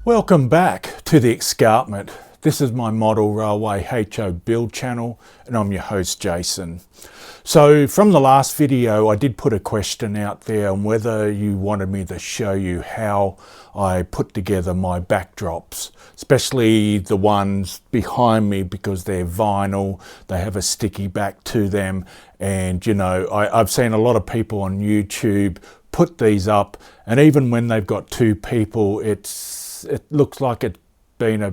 Welcome back to the Escarpment. This is my model railway HO build channel and I'm your host Jason. So from the last video I did put a question out there on whether you wanted me to show you how I put together my backdrops, especially the ones behind me because they're vinyl, they have a sticky back to them, and you know, I've seen a lot of people on YouTube put these up, and even when they've got two people it looks like it's been a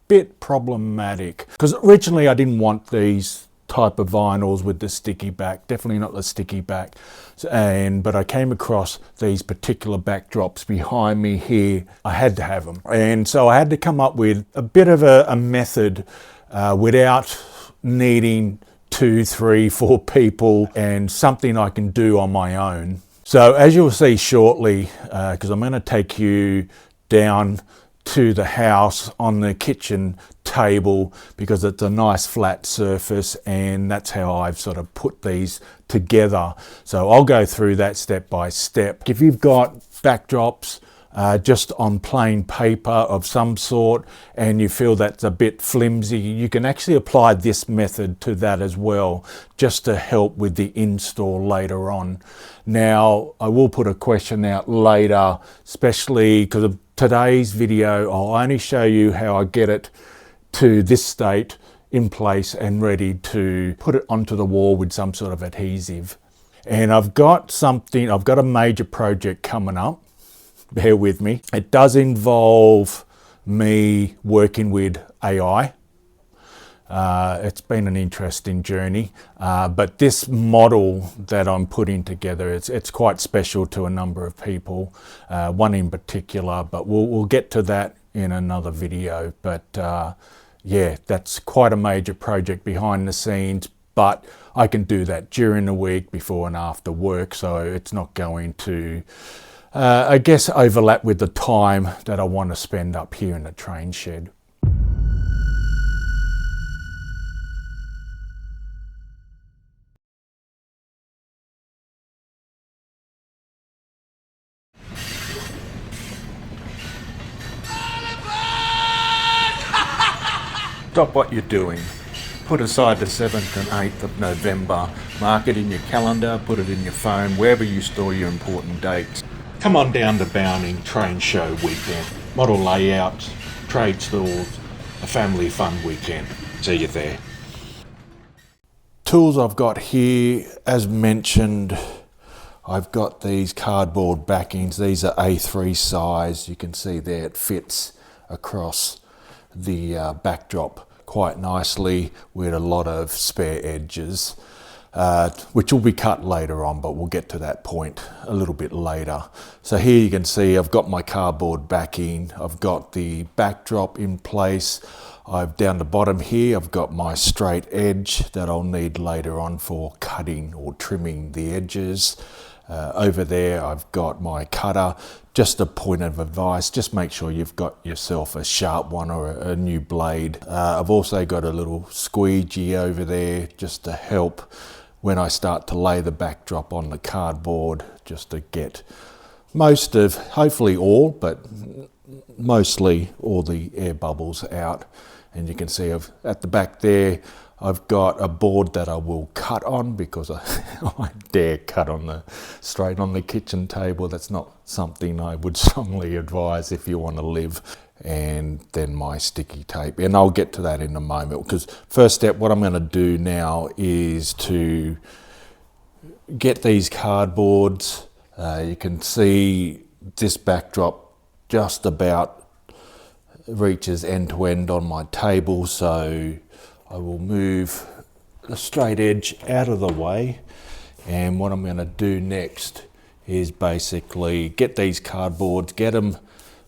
bit problematic, because originally I didn't want these type of vinyls with the sticky back, definitely not the sticky back, but I came across these particular backdrops behind me here. I had to have them, and so I had to come up with a bit of a method without needing 2, 3, 4 people, and something I can do on my own. So as you'll see shortly, because I'm going to take you down to the house on the kitchen table because it's a nice flat surface, and that's how I've sort of put these together. So I'll go through that step by step. If you've got backdrops just on plain paper of some sort and you feel that's a bit flimsy, you can actually apply this method to that as well, just to help with the install later on. Now I will put a question out later, especially because of today's video I'll only show you how I get it to this state in place and ready to put it onto the wall with some sort of adhesive. And I've got a major project coming up. Bear with me. It does involve me working with AI. It's been an interesting journey, but this model that I'm putting together, it's quite special to a number of people, one in particular, but we'll get to that in another video. But yeah, that's quite a major project behind the scenes, but I can do that during the week, before and after work, so it's not going to I guess overlap with the time that I want to spend up here in the train shed. Stop what you're doing. Put aside the 7th and 8th of November, mark it in your calendar, put it in your phone, wherever you store your important dates. Come on down to Bowning Train Show weekend. Model layouts, trade stalls, a family fun weekend. See you there. Tools I've got here, as mentioned, I've got these cardboard backings. These are A3 size. You can see there it fits across the backdrop quite nicely with a lot of spare edges. Which will be cut later on, but we'll get to that point a little bit later. So here you can see I've got my cardboard backing, I've got the backdrop in place. Down the bottom here I've got my straight edge that I'll need later on for cutting or trimming the edges. Over there I've got my cutter. Just a point of advice, just make sure you've got yourself a sharp one or a new blade. I've also got a little squeegee over there just to help when I start to lay the backdrop on the cardboard, just to get most of, hopefully all, but mostly all the air bubbles out. And you can see at the back there, I've got a board that I will cut on because I dare cut straight on the kitchen table. That's not something I would strongly advise if you want to live. And then my sticky tape, and I'll get to that in a moment, because first step, what I'm going to do now is to get these cardboards. You can see this backdrop just about reaches end to end on my table, so I will move the straight edge out of the way, and what I'm going to do next is basically get these cardboards, get them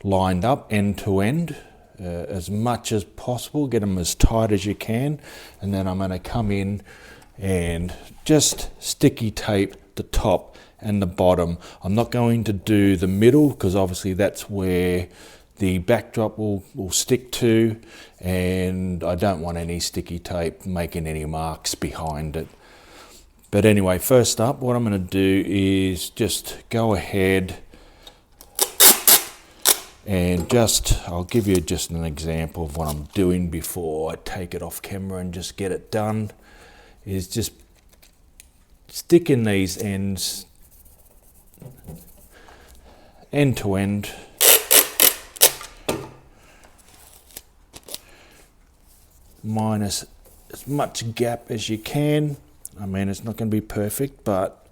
lined up end to end as much as possible, get them as tight as you can, and then I'm going to come in and just sticky tape the top and the bottom. I'm not going to do the middle because obviously that's where the backdrop will stick to, and I don't want any sticky tape making any marks behind it. But anyway, first up, what I'm going to do is just go ahead And I'll give you just an example of what I'm doing before I take it off camera and just get it done, is just sticking these ends end to end. Minus as much gap as you can. I mean, it's not going to be perfect, but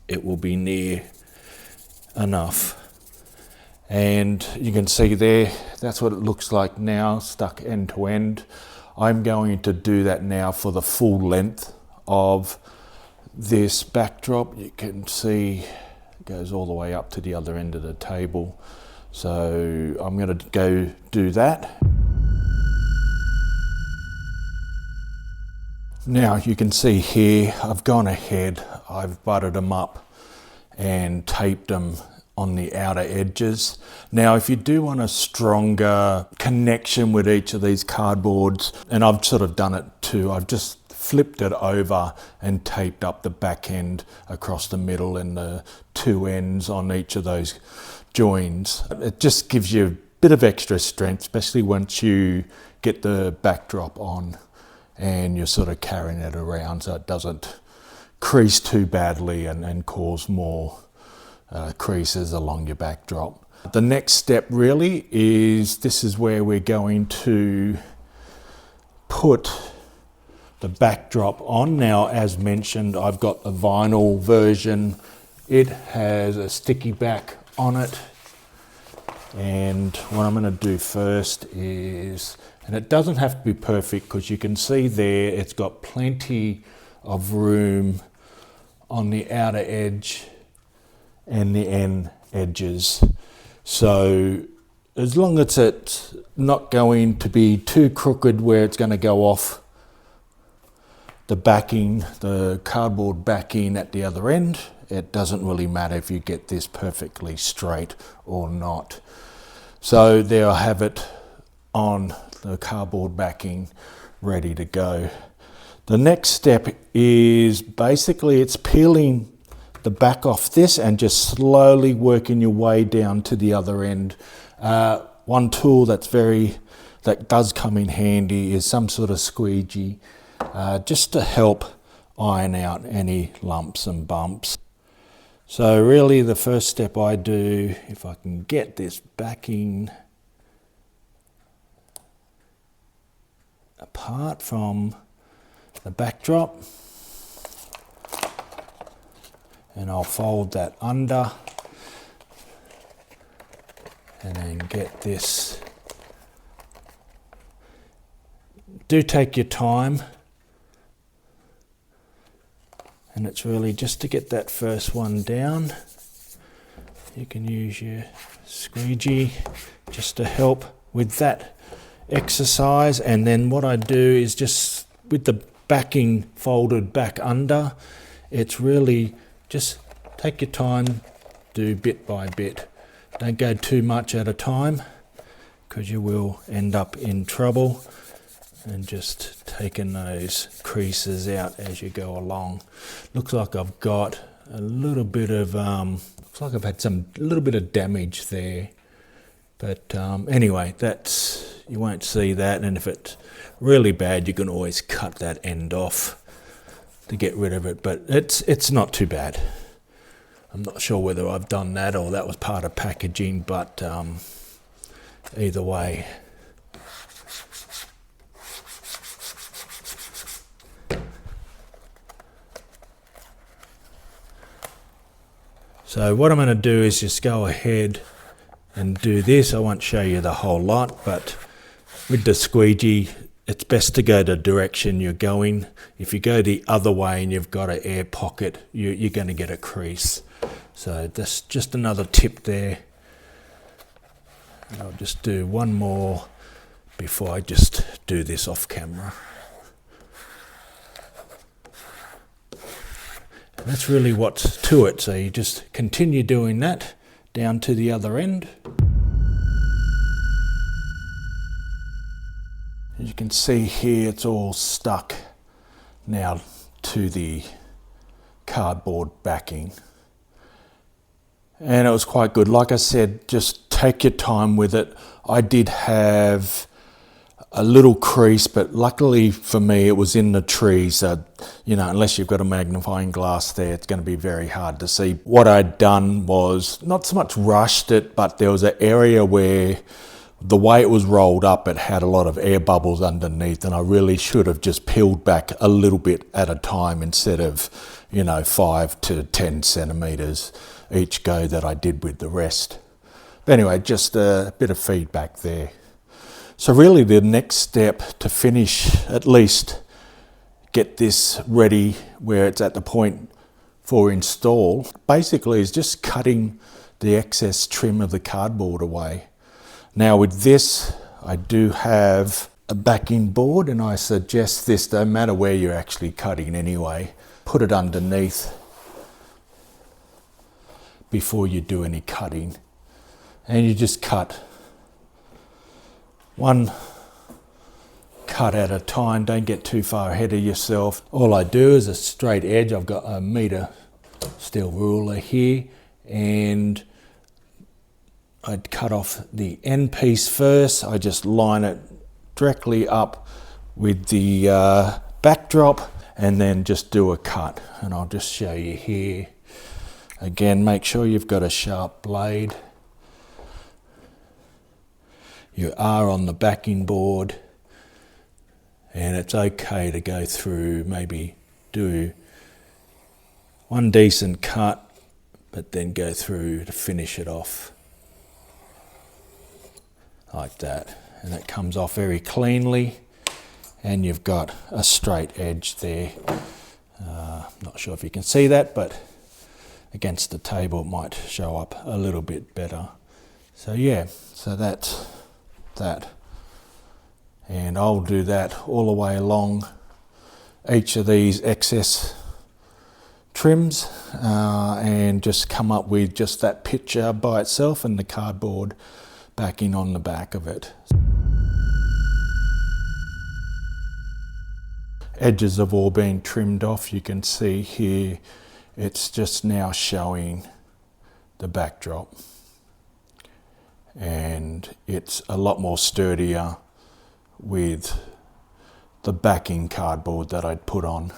it will be near enough. And you can see there, that's what it looks like now, stuck end to end. I'm going to do that now for the full length of this backdrop. You can see it goes all the way up to the other end of the table. So I'm going to go do that. Now you can see here, I've gone ahead, I've buttered them up and taped them on the outer edges. Now if you do want a stronger connection with each of these cardboards, and I've sort of done it too, I've just flipped it over and taped up the back end across the middle and the two ends on each of those joins. It just gives you a bit of extra strength, especially once you get the backdrop on and you're sort of carrying it around so it doesn't crease too badly and cause more creases along your backdrop. The next step really is, this is where we're going to put the backdrop on. Now, as mentioned, I've got the vinyl version. It has a sticky back on it. And what I'm going to do first is, and it doesn't have to be perfect because you can see there it's got plenty of room on the outer edge and the end edges. So as long as it's not going to be too crooked where it's going to go off the backing, the cardboard backing at the other end, it doesn't really matter if you get this perfectly straight or not. So there I have it on the cardboard backing ready to go. The next step is basically it's peeling the back off this and just slowly working your way down to the other end. One tool that does come in handy is some sort of squeegee, just to help iron out any lumps and bumps. So really the first step I do, if I can get this backing apart from the backdrop, and I'll fold that under and then get this. Do take your time, and it's really just to get that first one down. You can use your squeegee just to help with that exercise. And then what I do is just with the backing folded back under, it's really just take your time, do bit by bit. Don't go too much at a time because you will end up in trouble. And just taking those creases out as you go along. Looks like I've got a little bit of, looks like I've had a little bit of damage there. But anyway, you won't see that. And if it's really bad, you can always cut that end off to get rid of it. But it's not too bad. I'm not sure whether I've done that or that was part of packaging, but either way. So what I'm going to do is just go ahead and do this. I won't show you the whole lot, but with the squeegee, it's best to go the direction you're going. If you go the other way and you've got an air pocket, you're going to get a crease. So that's just another tip there. And I'll just do one more before I just do this off camera. That's really what's to it, so you just continue doing that down to the other end. As you can see here, it's all stuck now to the cardboard backing. And it was quite good. Like I said, just take your time with it. I did have a little crease, but luckily for me it was in the tree, so unless you've got a magnifying glass there, it's going to be very hard to see. What I'd done was not so much rushed it, but there was an area where the way it was rolled up, it had a lot of air bubbles underneath, and I really should have just peeled back a little bit at a time instead of 5 to 10 centimeters each go that I did with the rest. But anyway, just a bit of feedback there. So really the next step to finish, at least get this ready where it's at the point for install, basically is just cutting the excess trim of the cardboard away. Now with this, I do have a backing board, and I suggest this, no matter where you're actually cutting anyway, put it underneath before you do any cutting. And you just cut one cut at a time, don't get too far ahead of yourself. All I do is a straight edge. I've got a meter steel ruler here, and I'd cut off the end piece first. I just line it directly up with the backdrop and then just do a cut. And I'll just show you here. Again, make sure you've got a sharp blade. You are on the backing board, and it's okay to go through, maybe do one decent cut, but then go through to finish it off like that. And it comes off very cleanly, and you've got a straight edge there. Not sure if you can see that, but against the table it might show up a little bit better. So yeah, so that's that, and I'll do that all the way along each of these excess trims and just come up with just that picture by itself and the cardboard backing on the back of it. Edges have all been trimmed off. You can see here it's just now showing the backdrop, and it's a lot more sturdier with the backing cardboard that I'd put on.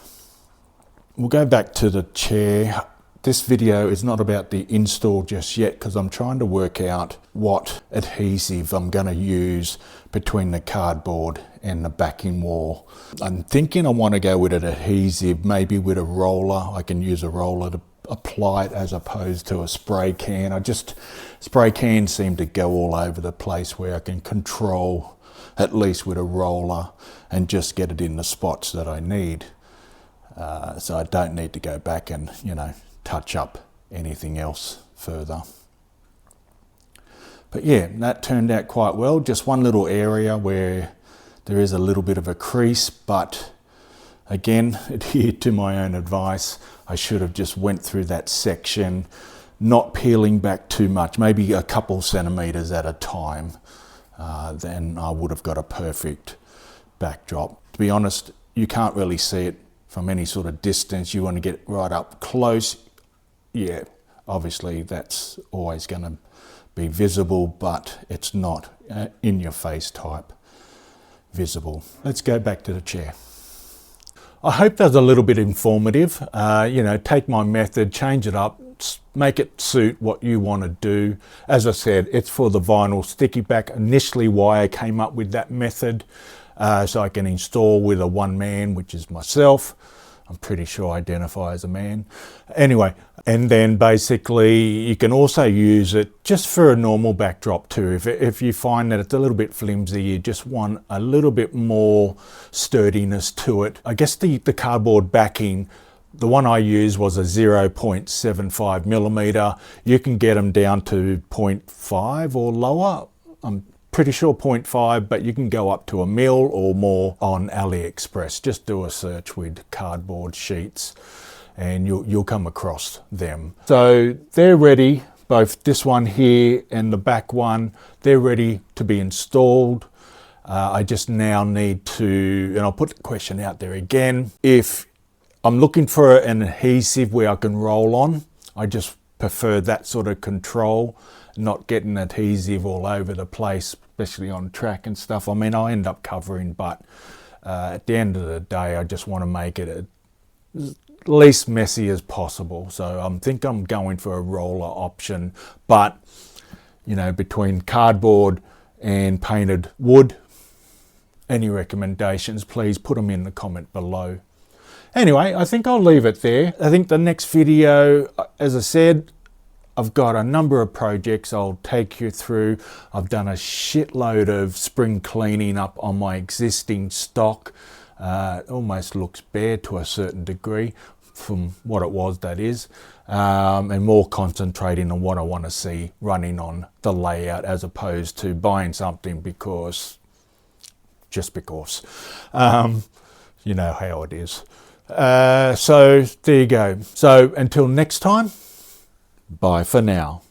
We'll go back to the chair. This video is not about the install just yet, because I'm trying to work out what adhesive I'm going to use between the cardboard and the backing wall. I'm thinking I want to go with an adhesive, maybe with a roller. I can use a roller to apply it as opposed to a spray can. Spray cans seem to go all over the place, where I can control, at least with a roller, and just get it in the spots that I need. So I don't need to go back and, touch up anything else further. But yeah, that turned out quite well. Just one little area where there is a little bit of a crease, but again, adhere to my own advice. I should have just went through that section, not peeling back too much, maybe a couple centimeters at a time. Then I would have got a perfect backdrop. To be honest, you can't really see it from any sort of distance. You want to get right up close. Yeah, obviously that's always going to be visible, but it's not in your face type visible. Let's go back to the chair. I hope that's a little bit informative. Take my method, change it up, make it suit what you want to do. As I said, it's for the vinyl sticky back. Initially why I came up with that method, so I can install with a one man, which is myself. I'm pretty sure I identify as a man. Anyway, and then basically you can also use it just for a normal backdrop too. If you find that it's a little bit flimsy, you just want a little bit more sturdiness to it. I guess the cardboard backing, the one I used was a 0.75 millimeter. You can get them down to 0.5 or lower. I'm pretty sure 0.5, but you can go up to a mil or more on AliExpress. Just do a search with cardboard sheets and you'll come across them. So they're ready, both this one here and the back one, they're ready to be installed. I just now need to, and I'll put the question out there again, if I'm looking for an adhesive where I can roll on, I just prefer that sort of control, not getting adhesive all over the place, especially on track and stuff. I mean, I end up covering, but at the end of the day, I just want to make it as least messy as possible. So I think I'm going for a roller option, but you know, between cardboard and painted wood, any recommendations, please put them in the comment below. Anyway, I think I'll leave it there. I think the next video, as I said, I've got a number of projects I'll take you through. I've done a shitload of spring cleaning up on my existing stock. It almost looks bare to a certain degree from what it was, that is, and more concentrating on what I want to see running on the layout as opposed to buying something just because. You know how it is. So there you go. So until next time, bye for now.